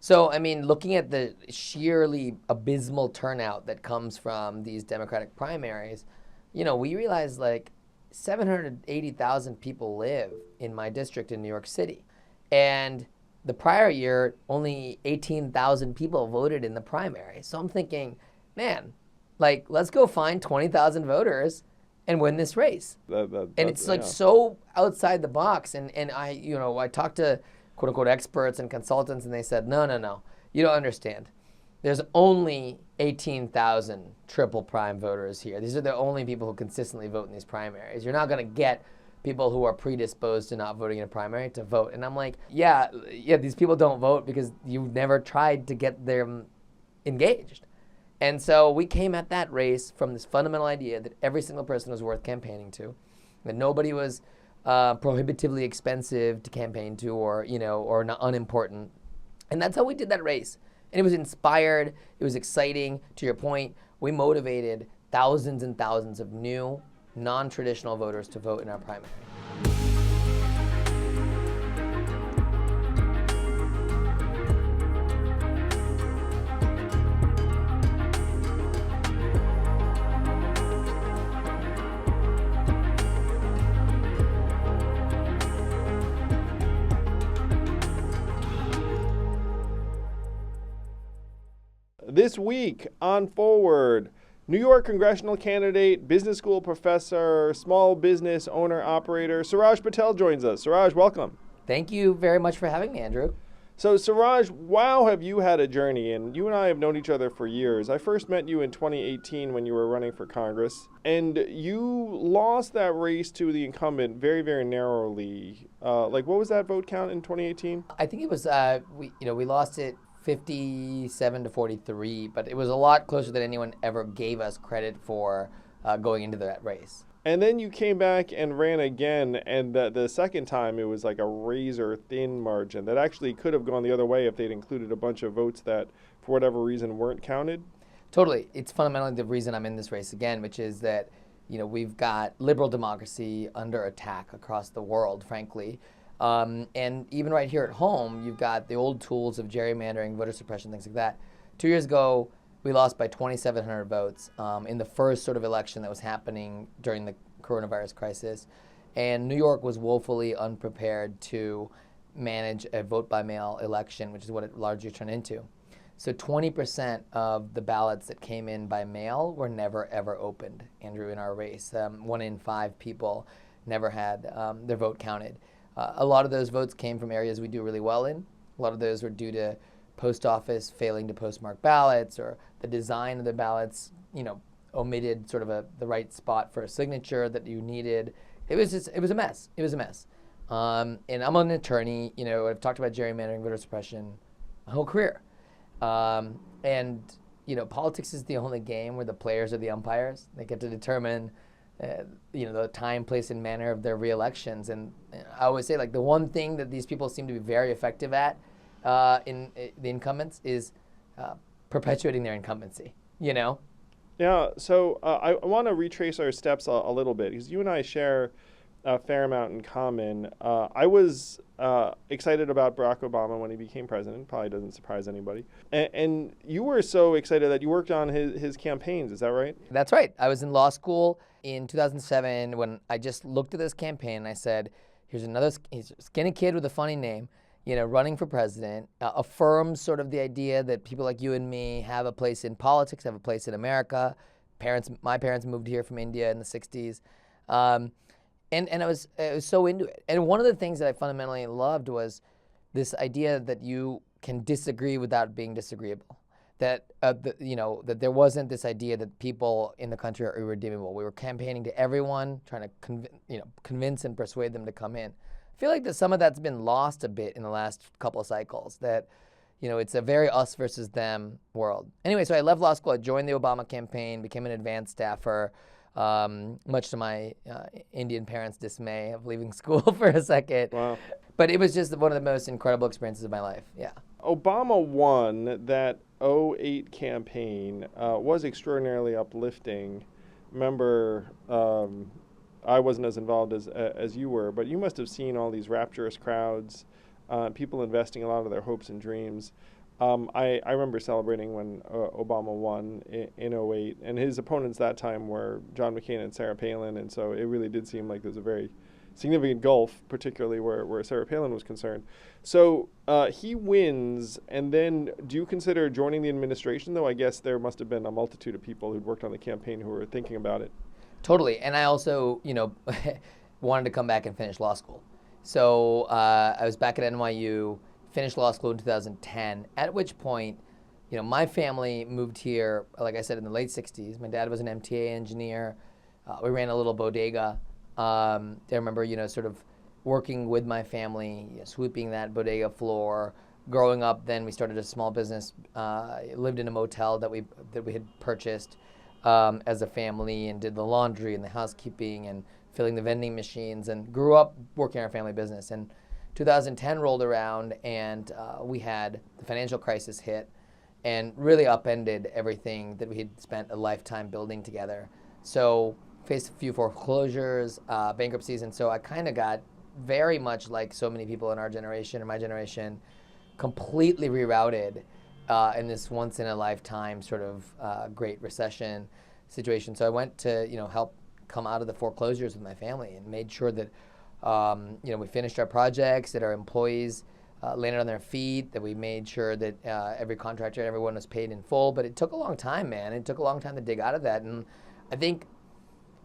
So, I mean, looking at the sheerly abysmal turnout that comes from these Democratic primaries, we realize like 780,000 people live in my district in New York City. And the prior year, only 18,000 people voted in the primary. So I'm thinking, man, like, let's go find 20,000 voters and win this race. And it's like Yeah. so outside the box. And I talked to quote unquote experts and consultants, and they said, no, no, no, you don't understand. There's only 18,000 triple prime voters here. These are the only people who consistently vote in these primaries. You're not going to get people who are predisposed to not voting in a primary to vote. And I'm like, yeah, these people don't vote because you've never tried to get them engaged. And so we came at that race from this fundamental idea that every single person was worth campaigning to, that nobody was prohibitively expensive to campaign to, or not unimportant. And that's how we did that race. And it was inspired. It was exciting. To your point, we motivated thousands and thousands of new, non-traditional voters to vote in our primary. This week on Forward, New York congressional candidate, business school professor, small business owner operator, Suraj Patel joins us. Suraj, welcome. Thank you very much for having me, Andrew. So Suraj, wow, have you had a journey, and you and I have known each other for years. I first met you in 2018 when you were running for Congress, and you lost that race to the incumbent very, very narrowly. What was that vote count in 2018? I think it was we lost it 57 to 43, but it was a lot closer than anyone ever gave us credit for going into that race. And then you came back and ran again, and the second time it was like a razor-thin margin that actually could have gone the other way if they'd included a bunch of votes that, for whatever reason, weren't counted. Totally. It's fundamentally the reason I'm in this race again, which is that we've got liberal democracy under attack across the world, frankly. And even right here at home, you've got the old tools of gerrymandering, voter suppression, things like that. 2 years ago, we lost by 2,700 votes in the first sort of election that was happening during the coronavirus crisis. And New York was woefully unprepared to manage a vote-by-mail election, which is what it largely turned into. So 20% of the ballots that came in by mail were never, ever opened, Andrew, in our race. 1 in 5 people never had their vote counted. A lot of those votes came from areas we do really well in. A lot of those were due to post office failing to postmark ballots, or the design of the ballots, omitted sort of the right spot for a signature that you needed. It was a mess. It was a mess. And I'm an attorney. I've talked about gerrymandering, voter suppression, my whole career. And politics is the only game where the players are the umpires. They get to determine the time, place, and manner of their re-elections. And I always say, like, the one thing that these people seem to be very effective at in the incumbents is perpetuating their incumbency, Yeah, so I want to retrace our steps a little bit, because you and I share a fair amount in common. I was excited about Barack Obama when he became president. Probably doesn't surprise anybody. And you were so excited that you worked on his campaigns. Is that right? That's right. I was in law school in 2007 when I just looked at this campaign and I said, here's another skinny kid with a funny name, running for president, affirms sort of the idea that people like you and me have a place in politics, have a place in America. My parents moved here from India in the 60s. And I was so into it. And one of the things that I fundamentally loved was this idea that you can disagree without being disagreeable. That that there wasn't this idea that people in the country are irredeemable. We were campaigning to everyone, trying to convince and persuade them to come in. I feel like that some of that's been lost a bit in the last couple of cycles. That it's a very us versus them world. Anyway, so I left law school. I joined the Obama campaign, became an advanced staffer. Much to my Indian parents' dismay of leaving school for a second. Wow. But it was just one of the most incredible experiences of my life. Yeah. Obama won that '08 campaign, was extraordinarily uplifting. Remember, I wasn't as involved as you were, but you must have seen all these rapturous crowds, people investing a lot of their hopes and dreams. I remember celebrating when Obama won in '08, and his opponents that time were John McCain and Sarah Palin, and so it really did seem like there's a very significant gulf, particularly where Sarah Palin was concerned. So he wins, and then do you consider joining the administration, though? I guess there must have been a multitude of people who'd worked on the campaign who were thinking about it. Totally. And I also, wanted to come back and finish law school. So I was back at NYU, finished law school in 2010, at which point, my family moved here, like I said, in the late 60s. My dad was an MTA engineer. We ran a little bodega. I remember, sort of working with my family, sweeping that bodega floor. Growing up, then we started a small business, lived in a motel that we had purchased as a family, and did the laundry and the housekeeping and filling the vending machines, and grew up working our family business. And 2010 rolled around, and we had the financial crisis hit and really upended everything that we had spent a lifetime building together. So faced a few foreclosures, bankruptcies, and so I kind of got very much like so many people in our generation or my generation, completely rerouted in this once-in-a-lifetime sort of Great Recession situation. So I went to help come out of the foreclosures with my family and made sure that we finished our projects, that our employees landed on their feet, that we made sure that every contractor and everyone was paid in full. But it took a long time, man. It took a long time to dig out of that. And I think,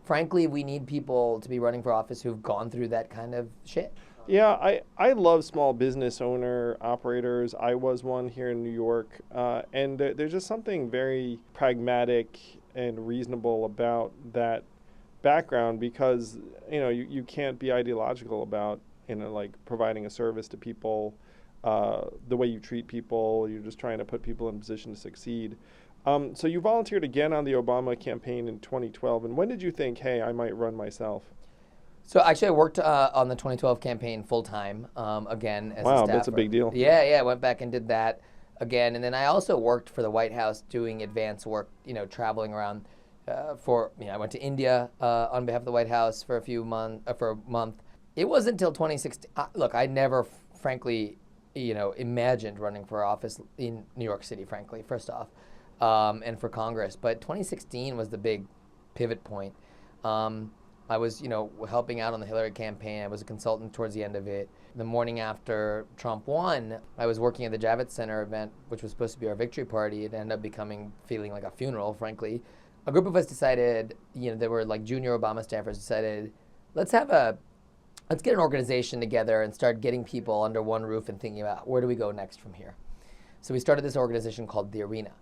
frankly, we need people to be running for office who've gone through that kind of shit. Yeah, I love small business owner operators. I was one here in New York, and there's just something very pragmatic and reasonable about that background, because you can't be ideological about like providing a service to people, the way you treat people. You're just trying to put people in a position to succeed. So you volunteered again on the Obama campaign in 2012, and when did you think, hey, I might run myself? So actually, I worked on the 2012 campaign full time again as a staffer. Wow, that's a big deal. Yeah, I went back and did that again, and then I also worked for the White House doing advance work, traveling around. I went to India on behalf of the White House for a month. It wasn't until 2016. Look, I never, frankly, imagined running for office in New York City, frankly, first off, and for Congress. But 2016 was the big pivot point. I was, helping out on the Hillary campaign. I was a consultant towards the end of it. The morning after Trump won, I was working at the Javits Center event, which was supposed to be our victory party. It ended up feeling like a funeral, frankly. A group of us decided, there were like junior Obama staffers, decided, let's get an organization together and start getting people under one roof and thinking about where do we go next from here. So we started this organization called The Arena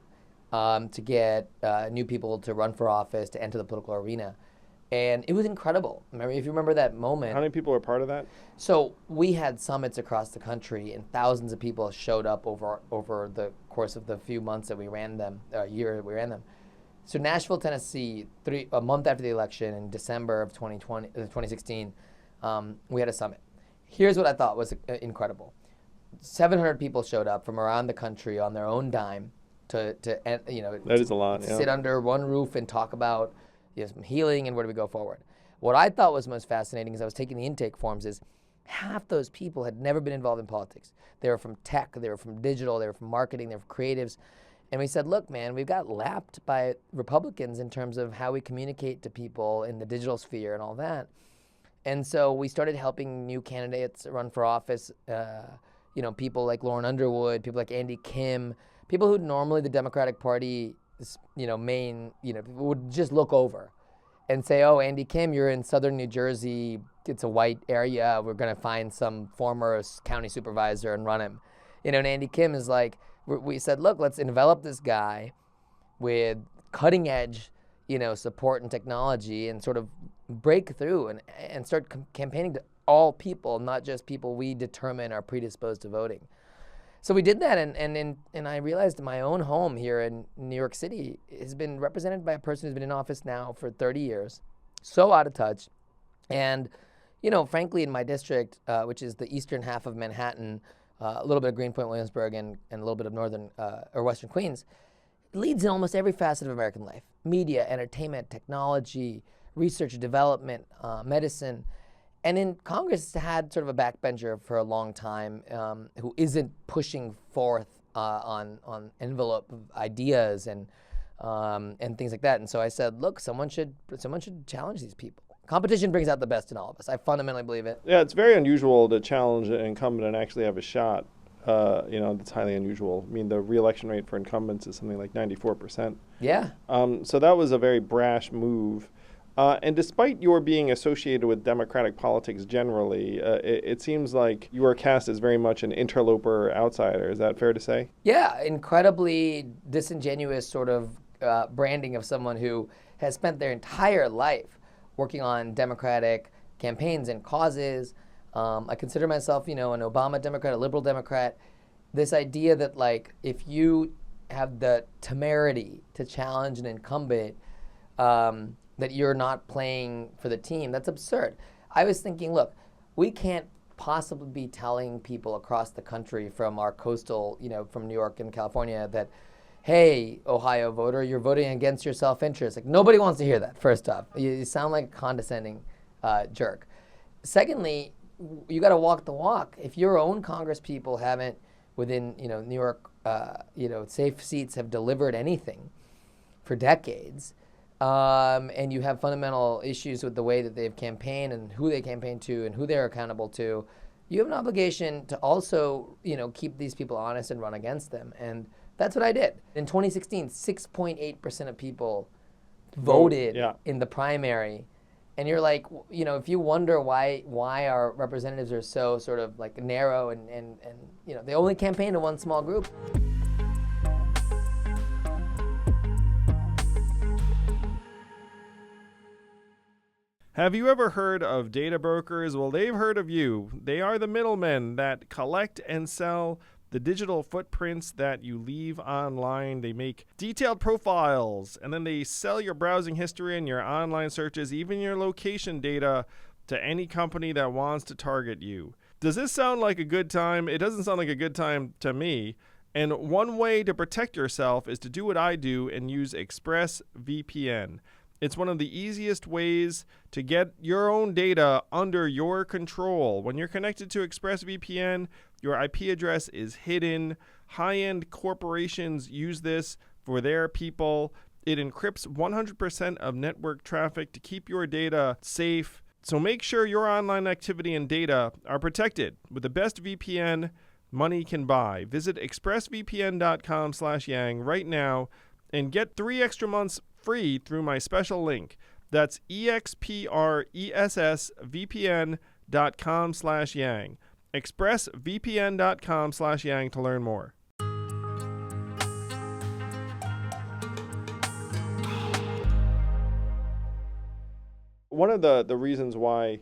to get new people to run for office, to enter the political arena. And it was incredible. If you remember that moment. How many people were part of that? So we had summits across the country, and thousands of people showed up over the course of the few months that we ran them, year that we ran them. So Nashville, Tennessee, a month after the election in December of 2016, we had a summit. Here's what I thought was incredible. 700 people showed up from around the country on their own dime that is a lot. Sit under one roof and talk about some healing and where do we go forward. What I thought was most fascinating as I was taking the intake forms is half those people had never been involved in politics. They were from tech, they were from digital, they were from marketing, they were creatives. And we said, look, man, we've got lapped by Republicans in terms of how we communicate to people in the digital sphere and all that. And so we started helping new candidates run for office, people like Lauren Underwood, people like Andy Kim, people who normally the Democratic Party would just look over and say, oh, Andy Kim, you're in southern New Jersey, it's a white area, we're going to find some former county supervisor and run him. And Andy Kim is like, we said, look, let's envelop this guy with cutting edge, support and technology and sort of break through and start campaigning to all people, not just people we determine are predisposed to voting. So we did that, and I realized my own home here in New York City has been represented by a person who's been in office now for 30 years, so out of touch. And, frankly, in my district, which is the eastern half of Manhattan, a little bit of Greenpoint, Williamsburg, and a little bit of northern or western Queens, it leads in almost every facet of American life: media, entertainment, technology, research and development, medicine. And in Congress, it's had sort of a backbencher for a long time who isn't pushing forth on envelope of ideas and things like that. And so I said, look, someone should challenge these people. Competition brings out the best in all of us. I fundamentally believe it. Yeah, it's very unusual to challenge an incumbent and actually have a shot. That's highly unusual. I mean, the re-election rate for incumbents is something like 94%. Yeah. So that was a very brash move. And despite your being associated with Democratic politics generally, it seems like you are cast as very much an interloper outsider. Is that fair to say? Yeah, incredibly disingenuous sort of branding of someone who has spent their entire life working on Democratic campaigns and causes. I consider myself, an Obama Democrat, a liberal Democrat. This idea that, like, if you have the temerity to challenge an incumbent, that you're not playing for the team, that's absurd. I was thinking, look, we can't possibly be telling people across the country from our coastal, from New York and California that, hey, Ohio voter, you're voting against your self-interest. Like, nobody wants to hear that, first off. You sound like a condescending jerk. Secondly, you got to walk the walk. If your own Congress people haven't, within New York, safe seats have delivered anything for decades, and you have fundamental issues with the way that they've campaigned and who they campaign to and who they're accountable to, you have an obligation to also, keep these people honest and run against them. And that's what I did. In 2016, 6.8% of people voted in the primary. And you're like, if you wonder why our representatives are so sort of like narrow and they only campaign to one small group. Have you ever heard of data brokers? Well, they've heard of you. They are the middlemen that collect and sell the digital footprints that you leave online. They make detailed profiles, and then they sell your browsing history and your online searches, even your location data, to any company that wants to target you. Does this sound like a good time? It doesn't sound like a good time to me. And one way to protect yourself is to do what I do and use ExpressVPN. It's one of the easiest ways to get your own data under your control. When you're connected to ExpressVPN, your IP address is hidden. High-end corporations use this for their people. It encrypts 100% of network traffic to keep your data safe. So make sure your online activity and data are protected with the best VPN money can buy. Visit expressvpn.com/yang right now and get 3 extra months free through my special link. That's expressvpn.com/yang. expressvpn.com/yang to learn more. One of the reasons why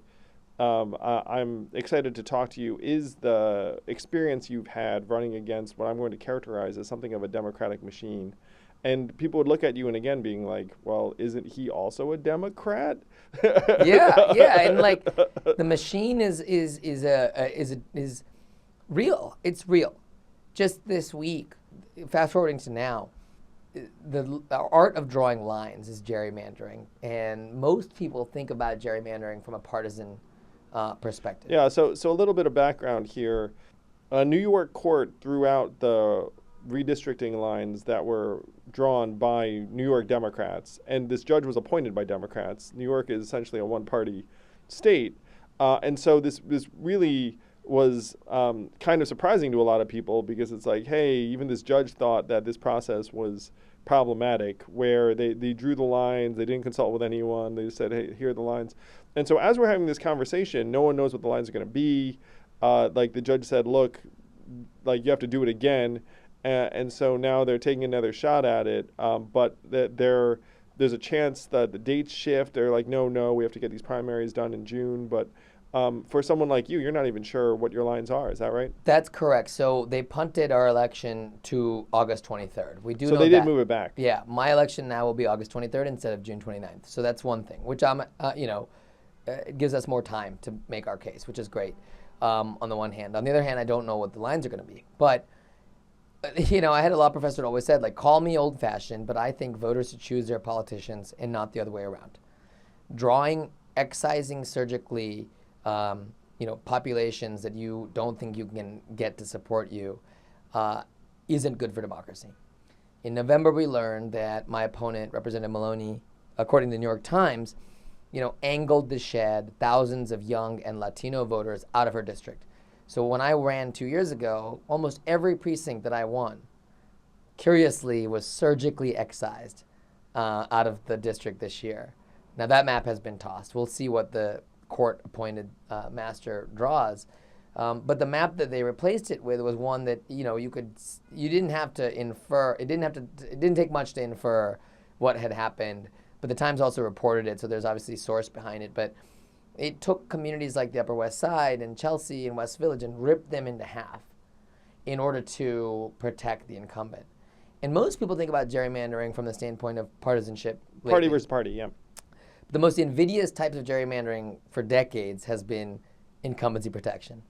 I'm excited to talk to you is the experience you've had running against what I'm going to characterize as something of a Democratic machine. And people would look at you and again being like, well, isn't he also a Democrat? Yeah. And like the machine is real. It's real. Just this week, fast forwarding to now, the art of drawing lines is gerrymandering. And most people think about gerrymandering from a partisan perspective. Yeah, so a little bit of background here. A New York court threw out the redistricting lines that were drawn by New York Democrats, and this judge was appointed by Democrats. New York is essentially a one-party state, and so this really was kind of surprising to a lot of people because it's like, hey, even this judge thought that this process was problematic, where they drew the lines, they didn't consult with anyone, they just said, hey, here are the lines. And so as we're having this conversation, no one knows what the lines are going to be. Like the judge said, look, like you have to do it again. And so now they're taking another shot at it, but there's a chance that the dates shift. They're like, no, we have to get these primaries done in June. But for someone like you, you're not even sure what your lines are. Is that right? That's correct. So they punted our election to August 23rd. We do know so they did move it back. Yeah, my election now will be August 23rd instead of June 29th. So that's one thing, which it gives us more time to make our case, which is great on the one hand. On the other hand, I don't know what the lines are going to be. But I had a law professor who always said, like, call me old-fashioned, but I think voters should choose their politicians and not the other way around. Excising surgically, populations that you don't think you can get to support you, isn't good for democracy. In November, we learned that my opponent, Representative Maloney, according to the New York Times, angled to shed thousands of young and Latino voters out of her district. So when I ran 2 years ago, almost every precinct that I won, curiously, was surgically excised out of the district this year. Now that map has been tossed. We'll see what the court-appointed master draws. But the map that they replaced it with was one that you didn't have to infer. It didn't take much to infer what had happened. But the Times also reported it, so there's obviously source behind it. But it took communities like the Upper West Side and Chelsea and West Village and ripped them into half in order to protect the incumbent. And most people think about gerrymandering from the standpoint of partisanship. Party versus party, yeah. The most invidious types of gerrymandering for decades has been incumbency protection.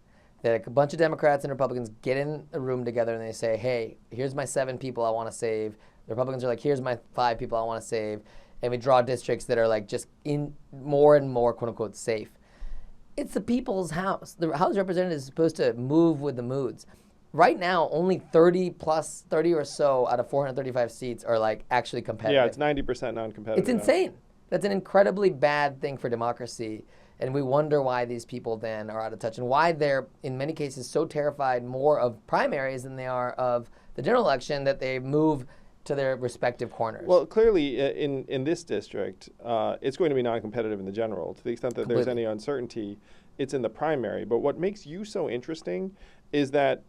That a bunch of Democrats and Republicans get in a room together and they say, hey, here's my 7 people I want to save. The Republicans are like, here's my 5 people I want to save. And we draw districts that are like just in more and more, quote unquote, safe. It's the people's house. The House of Representatives is supposed to move with the moods. Right now, only 30 or so out of 435 seats are like actually competitive. Yeah, it's 90% non-competitive. It's insane. That's an incredibly bad thing for democracy. And we wonder why these people then are out of touch and why they're, in many cases, so terrified more of primaries than they are of the general election that they move to their respective corners. Well, clearly, in this district, it's going to be non-competitive in the general. To the extent that there's any uncertainty, it's in the primary. But what makes you so interesting is that,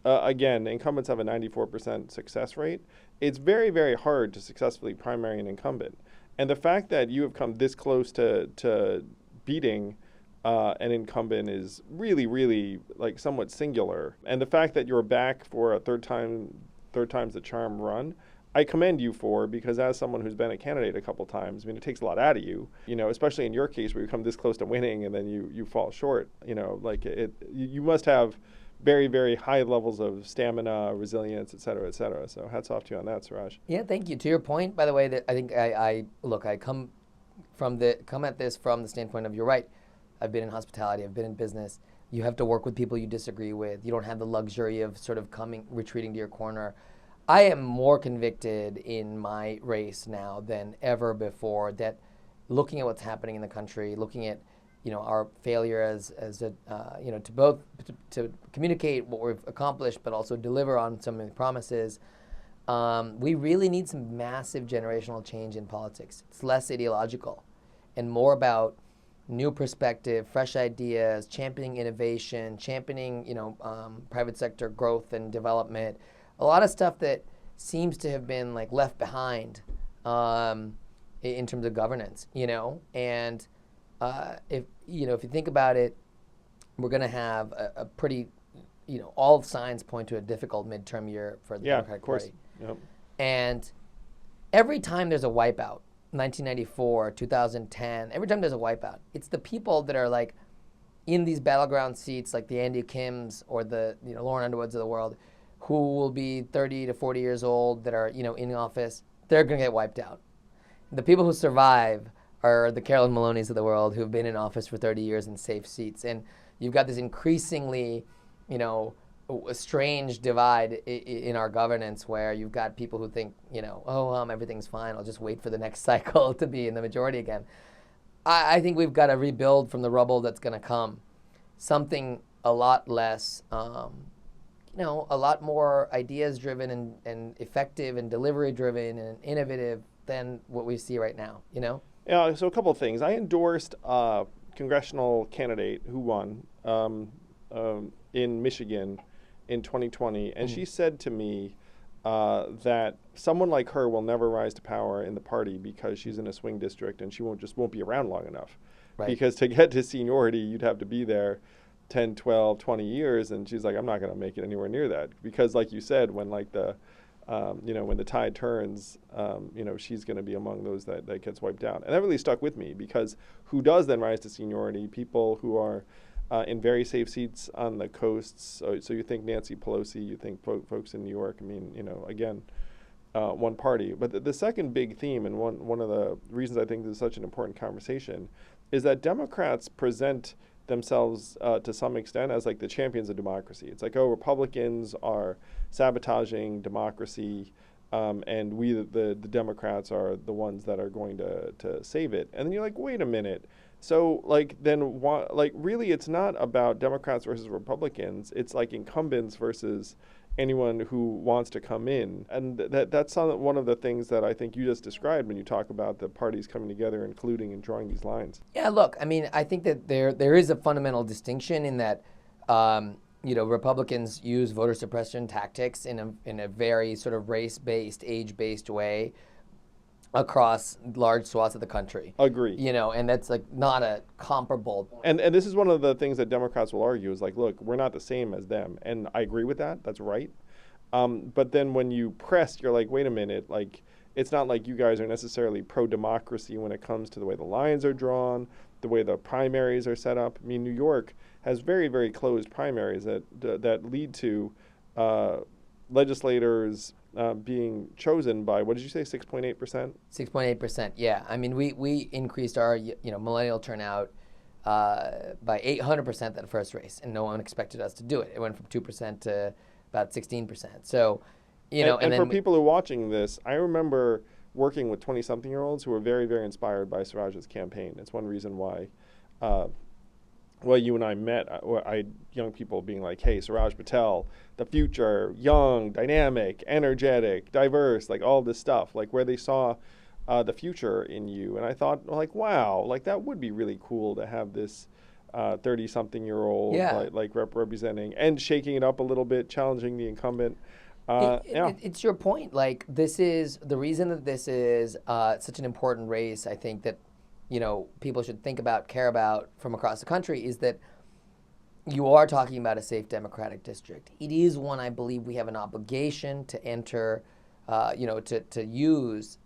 again, incumbents have a 94% success rate. It's very, very hard to successfully primary an incumbent. And the fact that you have come this close to beating an incumbent is really, really like somewhat singular. And the fact that you're back for a third time's the charm run, I commend you for, because as someone who's been a candidate a couple times, I mean, it takes a lot out of you, especially in your case where you come this close to winning and then you fall short, you must have very, very high levels of stamina, resilience, et cetera, et cetera. So hats off to you on that, Suraj. Yeah, thank you. To your point, by the way, that I think I come at this from the standpoint of, you're right. I've been in hospitality. I've been in business. You have to work with people you disagree with. You don't have the luxury of sort of retreating to your corner. I am more convicted in my race now than ever before that looking at what's happening in the country, looking at our failure as a to both to communicate what we've accomplished, but also deliver on some of the promises. We really need some massive generational change in politics. It's less ideological and more about new perspective, fresh ideas, championing innovation, championing private sector growth and development. A lot of stuff that seems to have been like left behind in terms of governance, and if you think about it, we're going to have a pretty, all signs point to a difficult midterm year for the Democratic Party. Yep. And every time there's a wipeout, 1994, 2010, every time there's a wipeout, it's the people that are like in these battleground seats, like the Andy Kims or the Lauren Underwoods of the world, who will be 30 to 40 years old that are in office. They're going to get wiped out. The people who survive are the Carolyn Maloneys of the world who've been in office for 30 years in safe seats. And you've got this increasingly, a strange divide in our governance where you've got people who think, everything's fine. I'll just wait for the next cycle to be in the majority again. I think we've got to rebuild from the rubble that's going to come something a lot less, a lot more ideas-driven and effective and delivery-driven and innovative than what we see right now, Yeah, so a couple of things. I endorsed a congressional candidate who won in Michigan in 2020, and she said to me that someone like her will never rise to power in the party because she's in a swing district and she won't be around long enough. Right. Because to get to seniority, you'd have to be there 10, 12, 20 years, and she's like, I'm not going to make it anywhere near that. Because like you said, when like the when the tide turns, she's going to be among those that gets wiped out. And that really stuck with me, because who does then rise to seniority? People who are in very safe seats on the coasts. So you think Nancy Pelosi, you think folks in New York. I mean, again, one party. But the second big theme, and one of the reasons I think this is such an important conversation, is that Democrats present themselves to some extent as like the champions of democracy. It's like, oh, Republicans are sabotaging democracy, and we, the Democrats, are the ones that are going to save it. And then you're like, wait a minute. So like then why, like really it's not about Democrats versus Republicans. It's like incumbents versus anyone who wants to come in. And that's one of the things that I think you just described when you talk about the parties coming together, including and drawing these lines. Yeah, look, I mean, I think that there is a fundamental distinction in that, Republicans use voter suppression tactics in a very sort of race-based, age-based way across large swaths of the country. Agree. And that's like not a comparable. And this is one of the things that Democrats will argue is like, look, we're not the same as them. And I agree with that. That's right. But then when you press, you're like, wait a minute, like, it's not like you guys are necessarily pro-democracy when it comes to the way the lines are drawn, the way the primaries are set up. I mean, New York has very, very closed primaries that lead to legislators being chosen by, what did you say, 6.8%? 6.8%, yeah. I mean, we increased our millennial turnout by 800% that first race, and no one expected us to do it. It went from 2% to about 16%. So, and for people who are watching this, I remember working with 20-something-year-olds who were very, very inspired by Suraj's campaign. It's one reason why you and I met. Young people being like, hey, Suraj Patel, the future, young, dynamic, energetic, diverse, like all this stuff, like where they saw the future in you. And I thought, like, wow, like that would be really cool to have this 30-something-year-old representing and shaking it up a little bit, challenging the incumbent. It's your point. Like, this is the reason that this is such an important race. I think that people should think about, care about from across the country is that you are talking about a safe Democratic district. It is one I believe we have an obligation to enter, to use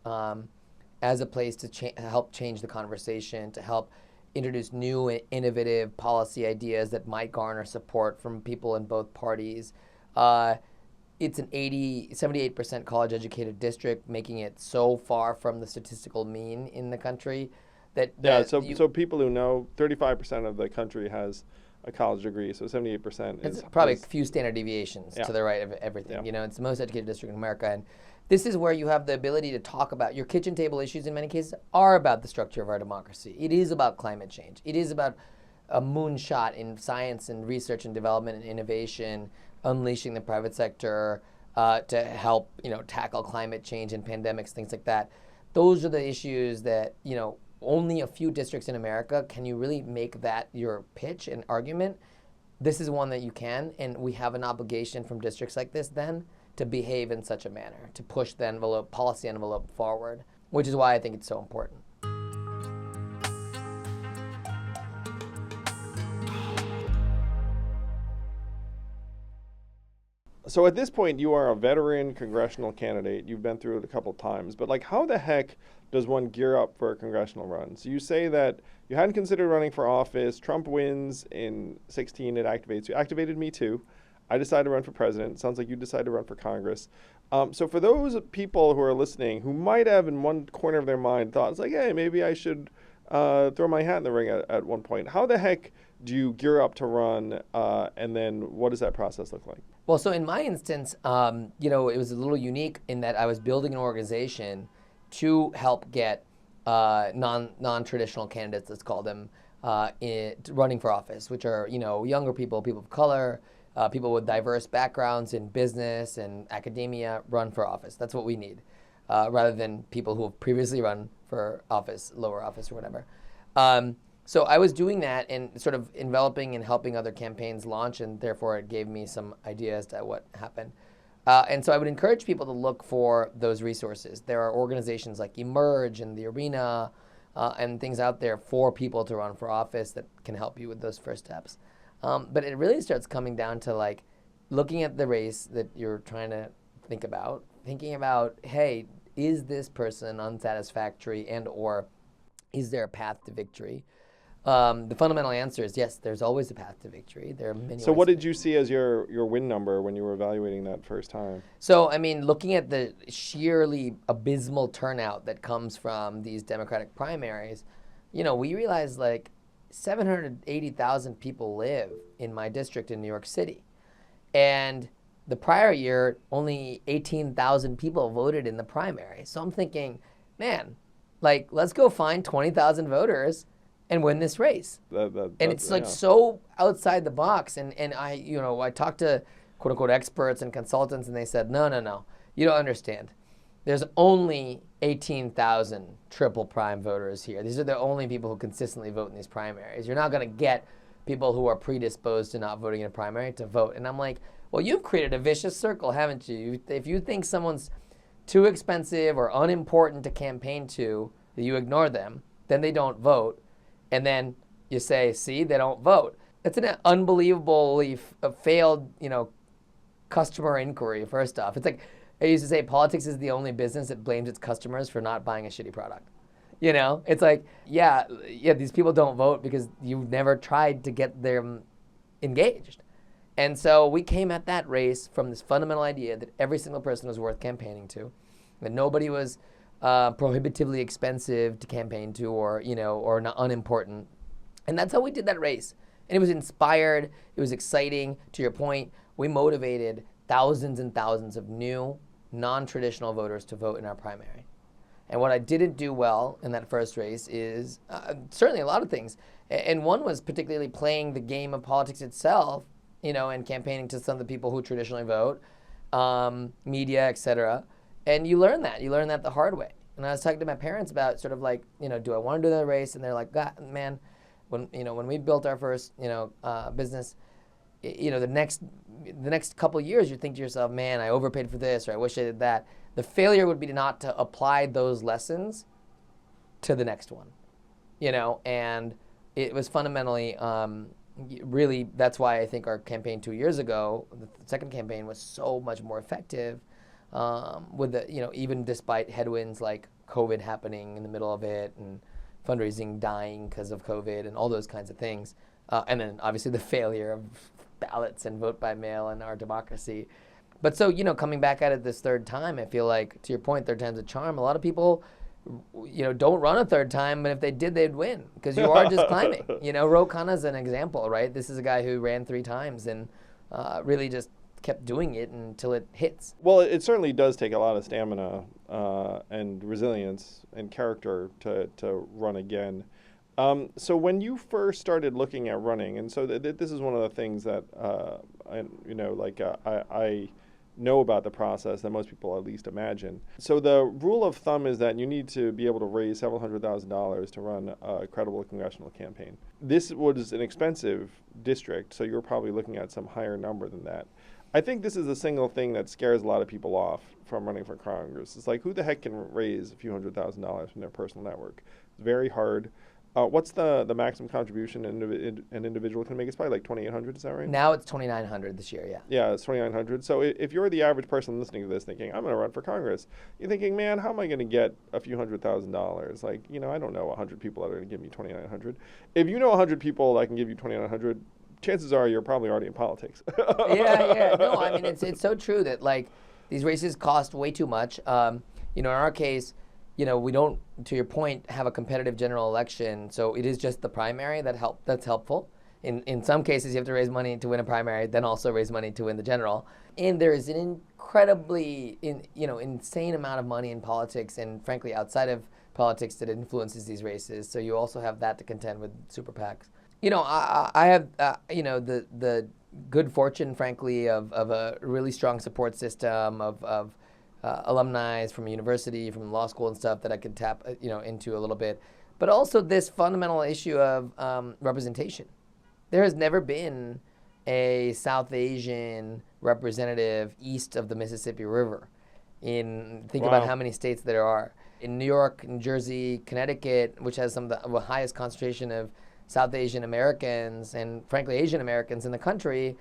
as a place to help change the conversation, to help introduce new and innovative policy ideas that might garner support from people in both parties. It's an 78% college-educated district, making it so far from the statistical mean in the country. So people who know, 35% of the country has a college degree, so 78% is probably a few standard deviations to the right of everything. Yeah. It's the most educated district in America, and this is where you have the ability to talk about your kitchen table issues. In many cases, are about the structure of our democracy. It is about climate change. It is about a moonshot in science and research and development and innovation, unleashing the private sector to help tackle climate change and pandemics, things like that. Those are the issues that only a few districts in America can you really make that your pitch and argument. This is one that you can, and we have an obligation from districts like this then to behave in such a manner, to push the policy envelope forward, which is why I think it's so important. So at this point, you are a veteran congressional candidate. You've been through it a couple times. But like, how the heck does one gear up for a congressional run? So you say that you hadn't considered running for office. Trump wins in 2016. It activates you. Activated me too. I decided to run for president. Sounds like you decided to run for Congress. So for those people who are listening who might have in one corner of their mind thought, it's like, hey, maybe I should throw my hat in the ring at one point. How the heck do you gear up to run, and then what does that process look like? Well, so in my instance, it was a little unique in that I was building an organization to help get non-traditional candidates, let's call them, running for office, which are younger people, people of color, people with diverse backgrounds in business and academia run for office. That's what we need, rather than people who have previously run for office, lower office or whatever. So I was doing that and sort of enveloping and helping other campaigns launch, and therefore it gave me some ideas to what happened. And so I would encourage people to look for those resources. There are organizations like Emerge and The Arena and things out there for people to run for office that can help you with those first steps. But it really starts coming down to like looking at the race that you're trying to think about, thinking about, hey, is this person unsatisfactory and or is there a path to victory? The fundamental answer is yes, there's always a path to victory. There are many So ways what did you see as your win number when you were evaluating that first time? So, I mean, looking at the sheerly abysmal turnout that comes from these Democratic primaries, we realized like 780,000 people live in my district in New York City. And the prior year, only 18,000 people voted in the primary. So I'm thinking, man, like, let's go find 20,000 voters and win this race. And it's like so outside the box. And I talked to quote unquote experts and consultants, and they said, no, you don't understand. There's only 18,000 triple prime voters here. These are the only people who consistently vote in these primaries. You're not going to get people who are predisposed to not voting in a primary to vote. And I'm like, well, you've created a vicious circle, haven't you? If you think someone's too expensive or unimportant to campaign to, that you ignore them, then they don't vote. And then you say, see, they don't vote. It's an unbelievably failed, customer inquiry, first off. It's like, I used to say politics is the only business that blames its customers for not buying a shitty product. It's like, yeah, these people don't vote because you've never tried to get them engaged. And so we came at that race from this fundamental idea that every single person was worth campaigning to, that nobody was prohibitively expensive to campaign to or not unimportant. And that's how we did that race. And it was inspired. It was exciting. To your point, we motivated thousands and thousands of new, non-traditional voters to vote in our primary. And what I didn't do well in that first race is certainly a lot of things. And one was particularly playing the game of politics itself, and campaigning to some of the people who traditionally vote, media, et cetera. And you learn that. You learn that the hard way. And I was talking to my parents about sort of like, do I want to do that race? And they're like, God, man, when we built our first, business, the next couple of years, you think to yourself, man, I overpaid for this, or I wish I did that. The failure would be not to apply those lessons to the next one, and it was fundamentally, really, that's why I think our campaign 2 years ago, the second campaign, was so much more effective, with even despite headwinds like COVID happening in the middle of it and fundraising dying because of COVID and all those kinds of things. And then obviously the failure of ballots and vote by mail in our democracy. But so, coming back at it this third time, I feel like, to your point, third time's a charm. A lot of people, don't run a third time, but if they did, they'd win because you are just climbing. Ro Khanna's an example, right? This is a guy who ran 3 times and really just kept doing it until it hits. Well, it certainly does take a lot of stamina and resilience and character to run again. So when you first started looking at running, and so this is one of the things that I know about the process that most people at least imagine. So the rule of thumb is that you need to be able to raise several $100,000s to run a credible congressional campaign. This was an expensive district, so you're probably looking at some higher number than that. I think this is the single thing that scares a lot of people off from running for Congress. It's like, who the heck can raise a few $100,000s from their personal network? It's very hard. What's the maximum contribution an individual can make? It's probably like $2,800, is that right? Now it's $2,900 this year, yeah. Yeah, it's $2,900. So if you're the average person listening to this thinking, I'm going to run for Congress, you're thinking, man, how am I going to get a few $100,000? Like, I don't know 100 people that are going to give me $2,900. If you know 100 people that can give you $2,900, chances are you're probably already in politics. Yeah. No, I mean, it's so true that, like, these races cost way too much. In our case, we don't, to your point, have a competitive general election, so it is just the primary that's helpful. In some cases, you have to raise money to win a primary, then also raise money to win the general. And there is an incredibly, insane amount of money in politics, and frankly, outside of politics, that influences these races. So you also have that to contend with super PACs. I have, the good fortune, frankly, of a really strong support system of alumni from university, from law school and stuff that I could tap, into a little bit. But also this fundamental issue of representation. There has never been a South Asian representative east of the Mississippi River. Think about how many states there are. In New York, New Jersey, Connecticut, which has some of the highest concentration of South Asian Americans and frankly Asian Americans in the country,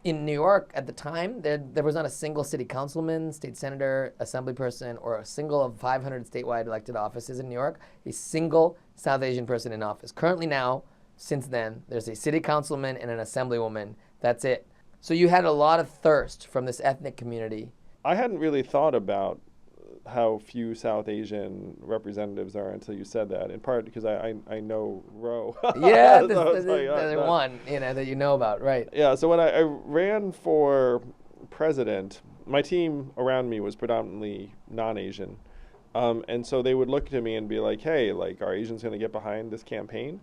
in New York at the time, there was not a single city councilman, state senator, assembly person, or a single of 500 statewide elected offices in New York, a single South Asian person in office. Currently now, since then, there's a city councilman and an assemblywoman. That's it. So you had a lot of thirst from this ethnic community. I hadn't really thought about how few South Asian representatives there are until you said that. In part because I know Ro. Yeah, So it's like, there's one, that you know about, right? yeah. So when I ran for president, my team around me was predominantly non-Asian, and so they would look to me and be like, "Hey, like, are Asians going to get behind this campaign?"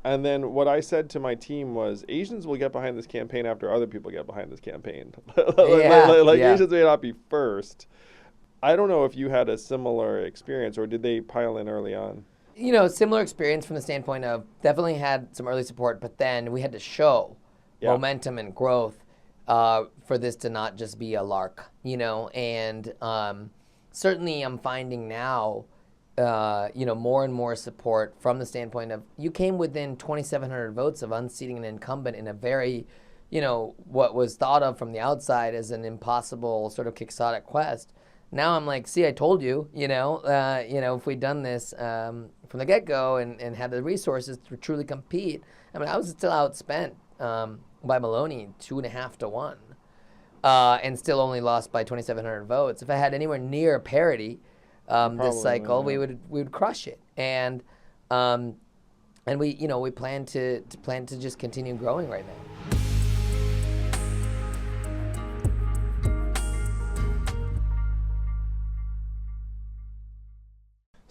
And then what I said to my team was, Asians will get behind this campaign after other people get behind this campaign. Yeah. Asians may not be first. I don't know if you had a similar experience, or did they pile in early on? Similar experience from the standpoint of definitely had some early support, but then we had to show Yeah. momentum and growth for this to not just be a lark, and certainly I'm finding now, more and more support from the standpoint of you came within 2,700 votes of unseating an incumbent in a very, what was thought of from the outside as an impossible sort of quixotic quest. Now I'm like, see, I told you, if we'd done this from the get-go and had the resources to truly compete, I mean, I was still outspent by Maloney 2.5 to 1, and still only lost by 2,700 votes. If I had anywhere near parity this cycle, we would crush it, and we plan to just continue growing right now.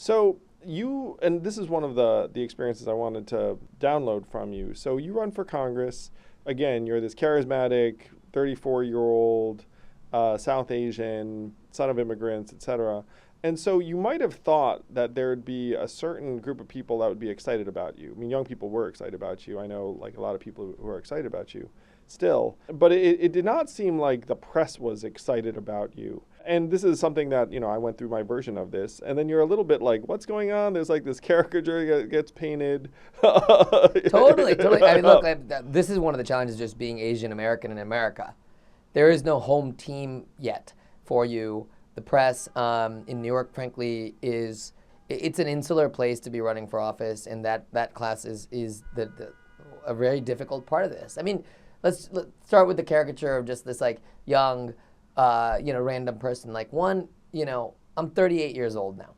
So you, and this is one of the experiences I wanted to download from you. So you run for Congress. Again, you're this charismatic 34-year-old South Asian, son of immigrants, etc. And so you might have thought that there'd be a certain group of people that would be excited about you. I mean, young people were excited about you. I know like a lot of people who are excited about you still. But it did not seem like the press was excited about you. And this is something that, I went through my version of this. And then you're a little bit like, what's going on? There's like this caricature that gets painted. Totally. I mean, look, this is one of the challenges just being Asian American in America. There is no home team yet for you. The press in New York, frankly, it's an insular place to be running for office. And that class is a very difficult part of this. I mean, let's start with the caricature of just this like young, random person. Like I'm 38 years old now.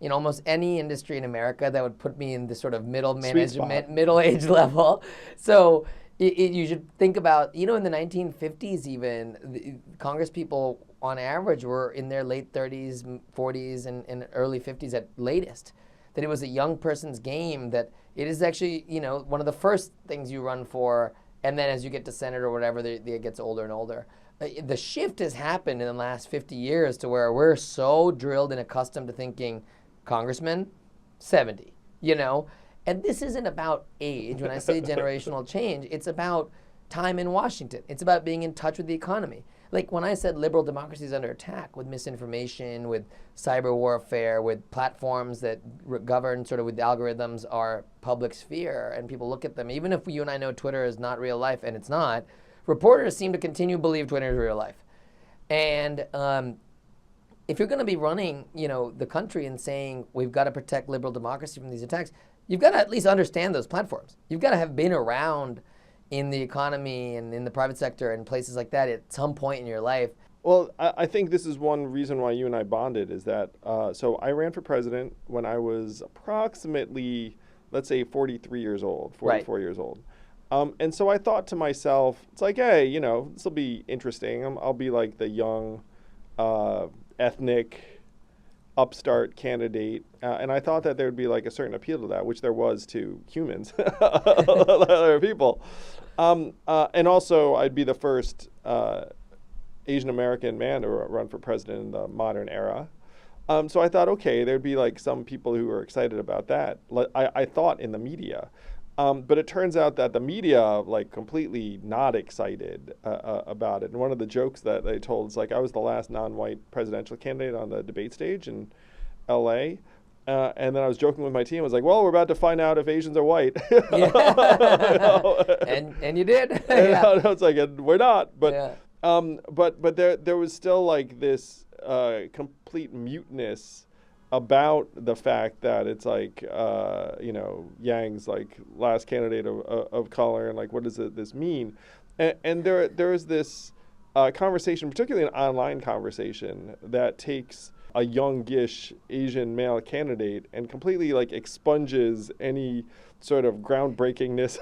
Almost any industry in America that would put me in this sort of middle management, middle age level. So you should think about, in the 1950s even, the Congress people on average were in their late 30s, 40s, and early 50s at latest. That it was a young person's game, that it is actually, one of the first things you run for. And then as you get to Senate or whatever, it gets older and older. The shift has happened in the last 50 years to where we're so drilled and accustomed to thinking, Congressman, 70, And this isn't about age. When I say generational change, it's about time in Washington. It's about being in touch with the economy. Like when I said liberal democracy is under attack with misinformation, with cyber warfare, with platforms that govern sort of with algorithms our public sphere, and people look at them, even if you and I know Twitter is not real life, and it's not, reporters seem to continue to believe Twitter is real life. And if you're going to be running, the country and saying we've got to protect liberal democracy from these attacks, you've got to at least understand those platforms. You've got to have been around in the economy and in the private sector and places like that at some point in your life. Well, I think this is one reason why you and I bonded is that, so I ran for president when I was approximately, let's say 43 years old, 44 Right. years old. And so I thought to myself, it's like, hey, this will be interesting. I'll be like the young, ethnic, upstart candidate. And I thought that there would be like a certain appeal to that, which there was to humans, other people. And also I'd be the first Asian American man to run for president in the modern era. So I thought, okay, there'd be like some people who were excited about that. I thought in the media. But it turns out that the media like completely not excited about it. And one of the jokes that they told is like I was the last non-white presidential candidate on the debate stage in L.A. And then I was joking with my team. I was like, well, we're about to find out if Asians are white. And you did. And I was like, we're not. But Yeah. but there was still like this complete muteness about the fact that it's like Yang's like last candidate of color, and like what does this mean? And there's this a conversation, particularly an online conversation, that takes a youngish Asian male candidate and completely like expunges any sort of groundbreakingness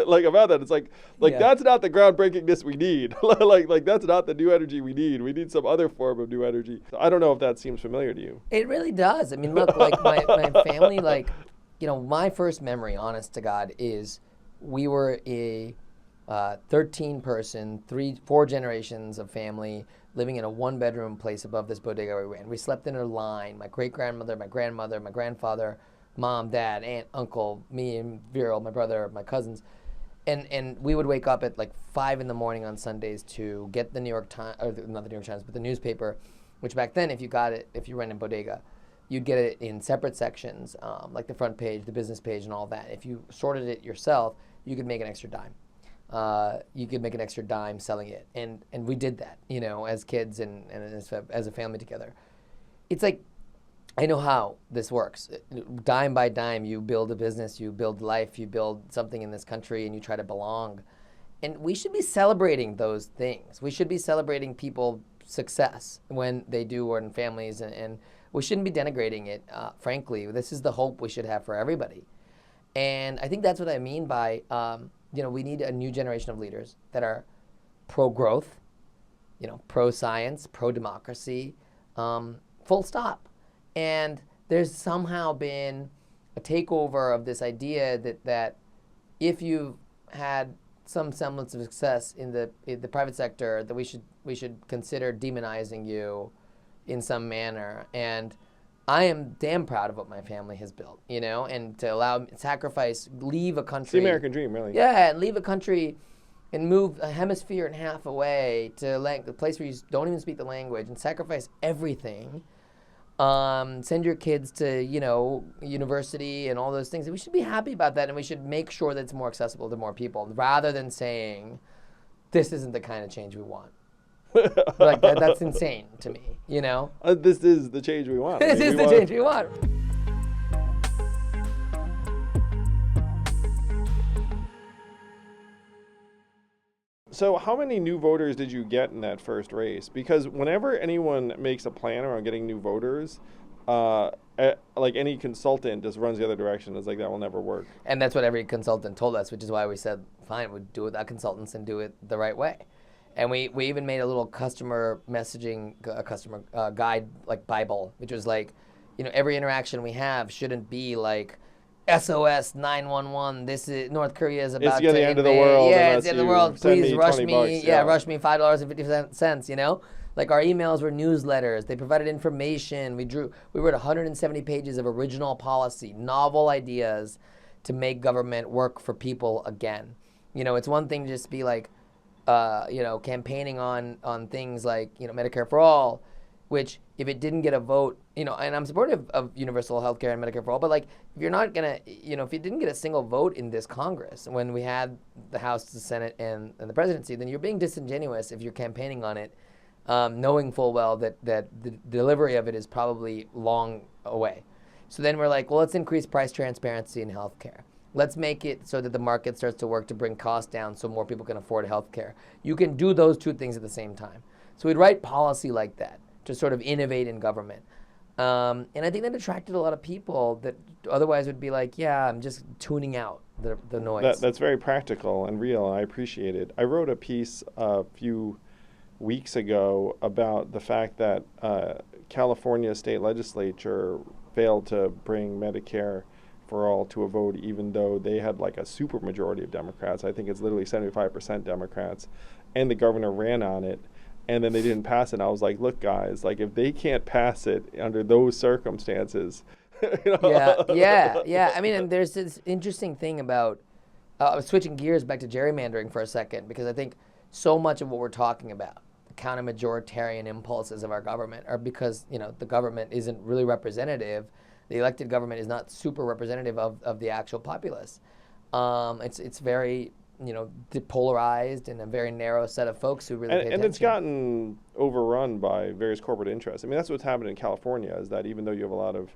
like about that. It's like Yeah. that's not the groundbreakingness we need. like that's not the new energy we need. We need some other form of new energy. I don't know if that seems familiar to you. It really does. I mean, look, like my family, like, my first memory, honest to God, is we were a 13-person, 4 generations of family living in a 1-bedroom place above this bodega we ran. We slept in a line. My great-grandmother, my grandmother, my grandfather, mom, dad, aunt, uncle, me and Viral, my brother, my cousins. And we would wake up at like 5 in the morning on Sundays to get the New York Times, or not the New York Times, but the newspaper, which back then, if you ran in bodega, you'd get it in separate sections, like the front page, the business page, and all that. If you sorted it yourself, you could make an extra dime. You could make an extra dime selling it. And we did that, as kids and as a family together. It's like, I know how this works. Dime by dime, you build a business, you build life, you build something in this country, and you try to belong. And we should be celebrating those things. We should be celebrating people's success when they do, or in families, and we shouldn't be denigrating it, frankly. This is the hope we should have for everybody. And I think that's what I mean by, we need a new generation of leaders that are pro-growth, pro-science, pro-democracy, full stop. And there's somehow been a takeover of this idea that if you've had some semblance of success in the private sector, that we should consider demonizing you in some manner. And I am damn proud of what my family has built, and to sacrifice, leave a country. It's the American dream, really. Yeah, and leave a country and move a hemisphere and a half away to a place where you don't even speak the language, and sacrifice everything. Send your kids to, university and all those things. And we should be happy about that, and we should make sure that it's more accessible to more people, rather than saying, this isn't the kind of change we want. Like that's insane to me, This is the change we want. This is the change we want. So how many new voters did you get in that first race? Because whenever anyone makes a plan around getting new voters, like any consultant just runs the other direction. It's like, that will never work. And that's what every consultant told us, which is why we said, fine, we'll do it without consultants and do it the right way. And we even made a little customer messaging, guide, like Bible, which was like, every interaction we have shouldn't be like, SOS 911. This is North Korea is about to the end of the world. Yeah, it's the end of the world. Please rush me. $20, yeah, rush me $5.50. Like our emails were newsletters. They provided information. We wrote 170 pages of original policy, novel ideas to make government work for people again. It's one thing to just be like, campaigning on things like Medicare for all, which if it didn't get a vote, and I'm supportive of universal health care and Medicare for all, but like if you're not gonna, if you didn't get a single vote in this Congress when we had the House, the Senate, and the presidency, then you're being disingenuous if you're campaigning on it, knowing full well that the delivery of it is probably long away. So then we're like, well, let's increase price transparency in healthcare. Let's make it so that the market starts to work to bring costs down so more people can afford healthcare. You can do those two things at the same time. So we'd write policy like that to sort of innovate in government. And I think that attracted a lot of people that otherwise would be like, yeah, I'm just tuning out the noise. That's very practical and real. I appreciate it. I wrote a piece a few weeks ago about the fact that California state legislature failed to bring Medicare for all to a vote, even though they had like a super majority of Democrats. I think it's literally 75% Democrats. And the governor ran on it. And then they didn't pass it. And I was like, look, guys, like if they can't pass it under those circumstances. Yeah. I mean, and there's this interesting thing about, switching gears back to gerrymandering for a second, because I think so much of what we're talking about, the counter-majoritarian impulses of our government, are because, the government isn't really representative. The elected government is not super representative of the actual populace. It's very depolarized and a very narrow set of folks who really pay attention. And it's gotten overrun by various corporate interests. I mean, that's what's happened in California, is that even though you have a lot of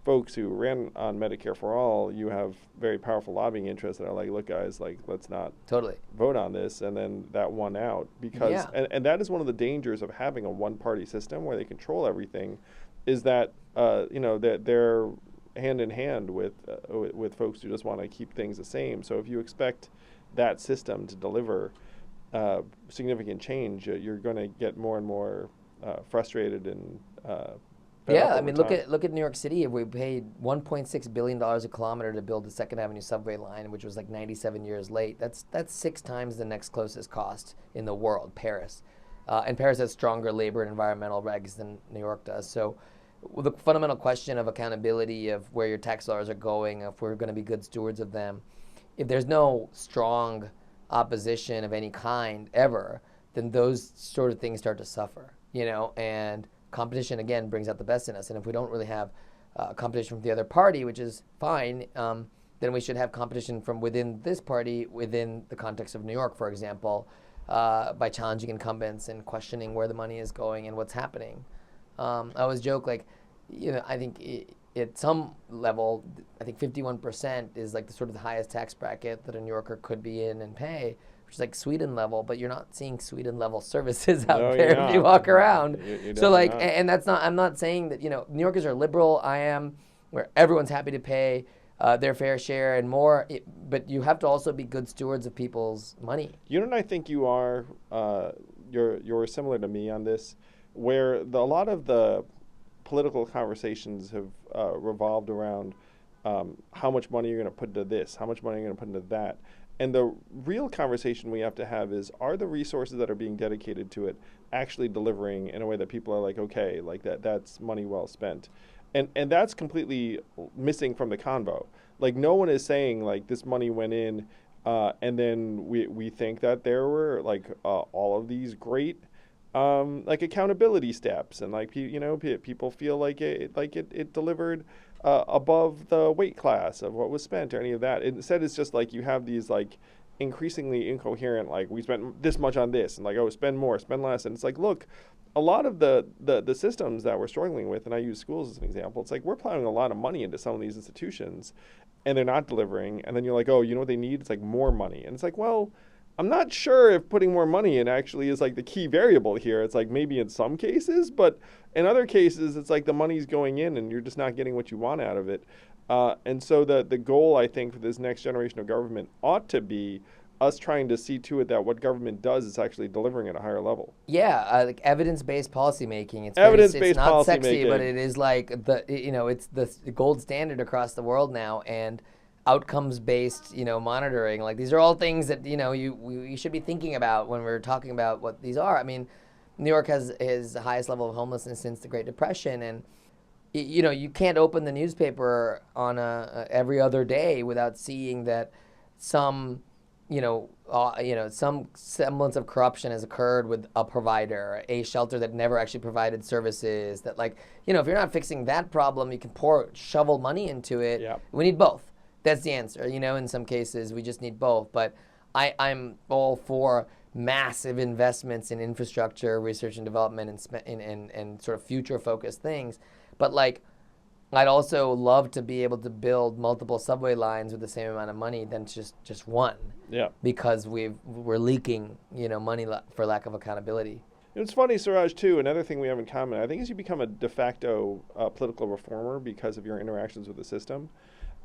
folks who ran on Medicare for All, you have very powerful lobbying interests that are like, look, guys, like, let's not Totally. vote on this, and then that won out because, Yeah. and that is one of the dangers of having a one-party system where they control everything, is that that they're hand in hand with folks who just want to keep things the same. So if you expect that system to deliver significant change, you're going to get more and more frustrated and fed up Yeah, I over mean, time. look at New York City. We paid $1.6 billion a kilometer to build the Second Avenue subway line, which was like 97 years late. That's 6 times the next closest cost in the world, Paris. And Paris has stronger labor and environmental regs than New York does. So the fundamental question of accountability of where your tax dollars are going, if we're going to be good stewards of them, if there's no strong opposition of any kind ever, then those sort of things start to suffer, and competition again brings out the best in us. And if we don't really have competition from the other party, which is fine, then we should have competition from within this party, within the context of New York, for example, by challenging incumbents and questioning where the money is going and what's happening. I always joke, like, I think at some level, I think 51% is like the sort of the highest tax bracket that a New Yorker could be in and pay, which is like Sweden level, but you're not seeing Sweden level services out No, there you're if you not. walk around. You're So like, definitely not. and that's not, I'm not saying that, New Yorkers are liberal, I am, where everyone's happy to pay their fair share and more, but you have to also be good stewards of people's money. I think you are. You're similar to me on this, where a lot of the political conversations have revolved around how much money you're going to put into this, how much money you're going to put into that. And the real conversation we have to have is, are the resources that are being dedicated to it actually delivering in a way that people are like, okay, like that's money well spent? And that's completely missing from the convo. Like, no one is saying, like, this money went in and then we think that there were, like, all of these great like accountability steps, and like people feel like it delivered above the weight class of what was spent or any of that. Instead, it's just like you have these like increasingly incoherent, like, we spent this much on this, and like, oh, spend more, spend less, and it's like, look, a lot of the systems that we're struggling with, and I use schools as an example, it's like we're plowing a lot of money into some of these institutions, and they're not delivering, and then you're like, oh, you know what they need? It's like more money, and it's like, well, I'm not sure if putting more money in actually is like the key variable here. It's like maybe in some cases, but in other cases, it's like the money's going in and you're just not getting what you want out of it. And so the goal, I think, for this next generation of government ought to be us trying to see to it that what government does is actually delivering at a higher level. Yeah, like evidence-based policymaking. Evidence-based it's not sexy, policymaking. but it is like it's the gold standard across the world now, and outcomes-based, monitoring. Like, these are all things that, we should be thinking about when we're talking about what these are. I mean, New York has the highest level of homelessness since the Great Depression, and you can't open the newspaper on every other day without seeing that some some semblance of corruption has occurred with a provider, a shelter that never actually provided services. That, like, if you're not fixing that problem, you can shovel money into it. Yep. We need both. That's the answer. In some cases, we just need both. But I'm all for massive investments in infrastructure, research and development, and sort of future-focused things. But, like, I'd also love to be able to build multiple subway lines with the same amount of money than just one. Yeah. Because we're leaking, money for lack of accountability. It's funny, Suraj, too, another thing we have in common, I think, is you become a de facto political reformer because of your interactions with the system.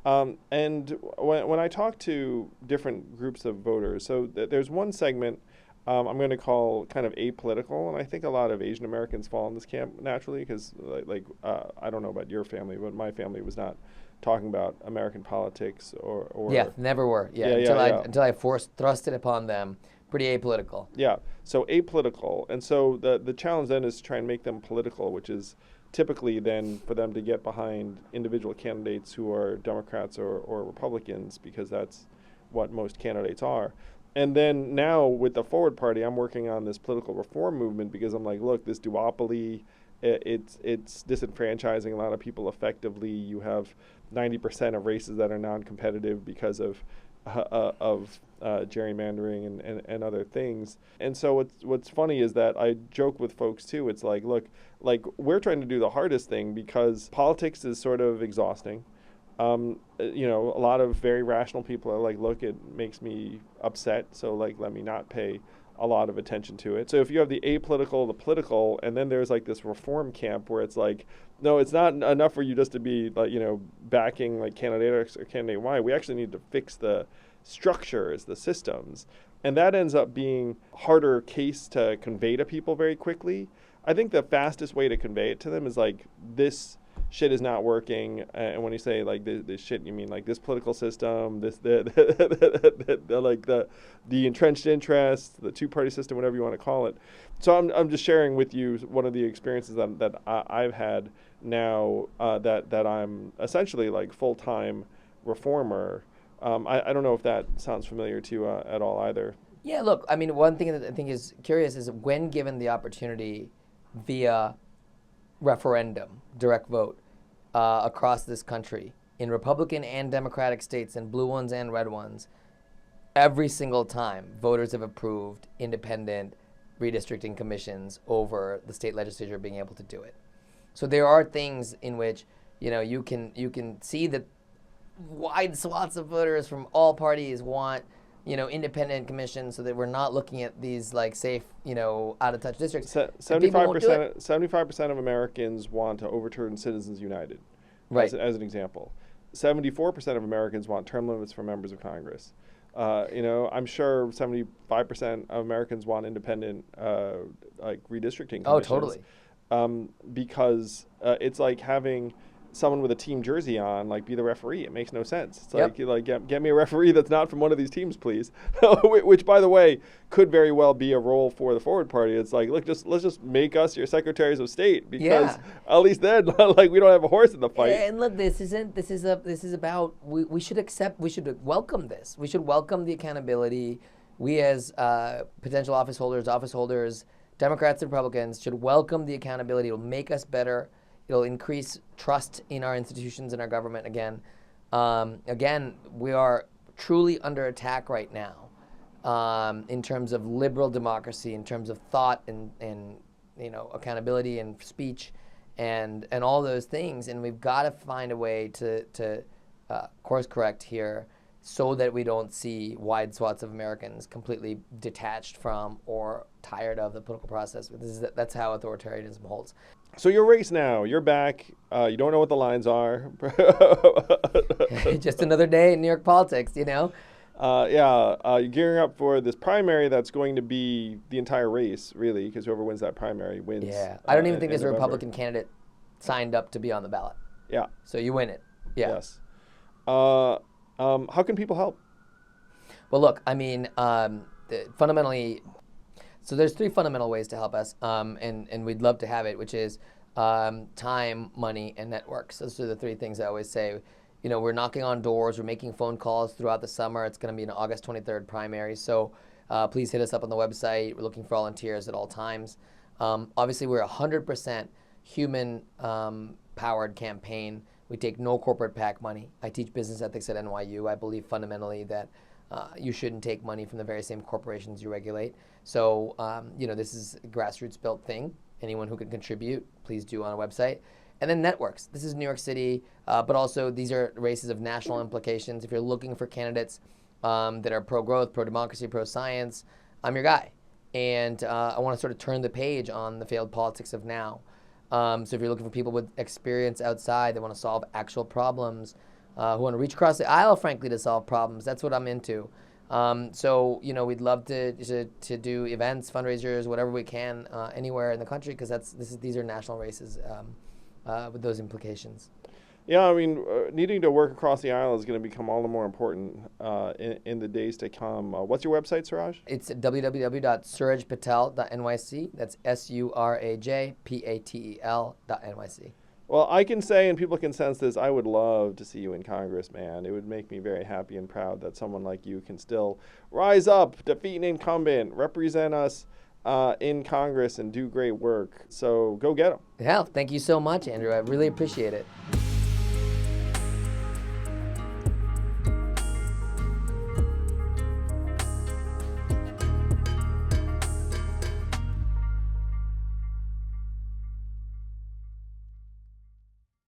And when I talk to different groups of voters, so there's one segment I'm going to call kind of apolitical, and I think a lot of Asian Americans fall in this camp naturally because, I don't know about your family, but my family was not talking about American politics or Yeah, never were. Yeah, until I thrust it upon them. Pretty apolitical. Yeah, so apolitical. And so the challenge then is to try and make them political, which is typically then for them to get behind individual candidates who are Democrats or Republicans, because that's what most candidates are. And then now with the Forward Party, I'm working on this political reform movement because I'm like, look, this duopoly, it's disenfranchising a lot of people effectively. You have 90% of races that are non-competitive because of of gerrymandering and other things. And so what's funny is that I joke with folks too. It's like, look, like we're trying to do the hardest thing because politics is sort of exhausting. A lot of very rational people are like, look, it makes me upset, so like let me not pay a lot of attention to it. So if you have the apolitical, the political, and then there's like this reform camp where it's like, no, it's not enough for you just to be like, backing like candidate X or candidate Y. We actually need to fix the structures, the systems. And that ends up being harder case to convey to people very quickly. I think the fastest way to convey it to them is like, this shit is not working. And when you say like this shit, you mean like this political system, the entrenched interests, the two-party system, whatever you want to call it. So I'm just sharing with you one of the experiences that I've had now that I'm essentially like full-time reformer. I don't know if that sounds familiar to you at all either. Yeah, look, I mean, one thing that I think is curious is when given the opportunity via referendum, direct vote, across this country, in Republican and Democratic states, and blue ones and red ones, every single time voters have approved independent redistricting commissions over the state legislature being able to do it. So there are things in which you can see that wide swaths of voters from all parties want independent commissions, so that we're not looking at these like safe, out of touch districts. 75% of Americans want to overturn Citizens United, right? As an example, 74% of Americans want term limits for members of Congress. I'm sure 75% of Americans want independent like redistricting commissions. Oh, totally. Because it's like having someone with a team jersey on, like, be the referee. It makes no sense. It's like get me a referee that's not from one of these teams, please. Which, by the way, could very well be a role for the Forward Party. It's like, look, let's just make us your secretaries of state, because at least then, like, we don't have a horse in the fight. And look, this is about we should welcome this. We should welcome the accountability. We as potential office holders, Democrats and Republicans, should welcome the accountability. It'll make us better. It'll increase trust in our institutions and our government again. Again, we are truly under attack right now in terms of liberal democracy, in terms of thought and accountability and speech and all those things. And we've got to find a way to course correct here so that we don't see wide swaths of Americans completely detached from or tired of the political process. That's how authoritarianism holds. So your race now, you're back. You don't know what the lines are. Just another day in New York politics, you're gearing up for this primary that's going to be the entire race, really, because whoever wins that primary wins. Yeah, I don't even think there's a Republican candidate signed up to be on the ballot. Yeah. So you win it. Yeah. Yes. How can people help? Well, look, I mean, fundamentally, so there's three fundamental ways to help us, and we'd love to have it, which is time, money, and networks. Those are the three things I always say. We're knocking on doors, we're making phone calls throughout the summer. It's going to be an August 23rd primary, so please hit us up on the website. We're looking for volunteers at all times. Obviously, we're a 100% human-powered campaign. We take no corporate PAC money. I teach business ethics at NYU. I believe fundamentally that you shouldn't take money from the very same corporations you regulate. So, this is a grassroots-built thing. Anyone who can contribute, please do on a website. And then networks. This is New York City, but also these are races of national implications. If you're looking for candidates that are pro-growth, pro-democracy, pro-science, I'm your guy. And I want to sort of turn the page on the failed politics of now. So if you're looking for people with experience outside that want to solve actual problems, who want to reach across the aisle, frankly, to solve problems, that's what I'm into. So we'd love to do events, fundraisers, whatever we can, anywhere in the country, because these are national races with those implications. Yeah, I mean, needing to work across the aisle is going to become all the more important in the days to come. What's your website, Suraj? It's www.surajpatel.nyc. That's SurajPatel.nyc. Well, I can say, and people can sense this, I would love to see you in Congress, man. It would make me very happy and proud that someone like you can still rise up, defeat an incumbent, represent us in Congress, and do great work. So go get them. Yeah, thank you so much, Andrew. I really appreciate it.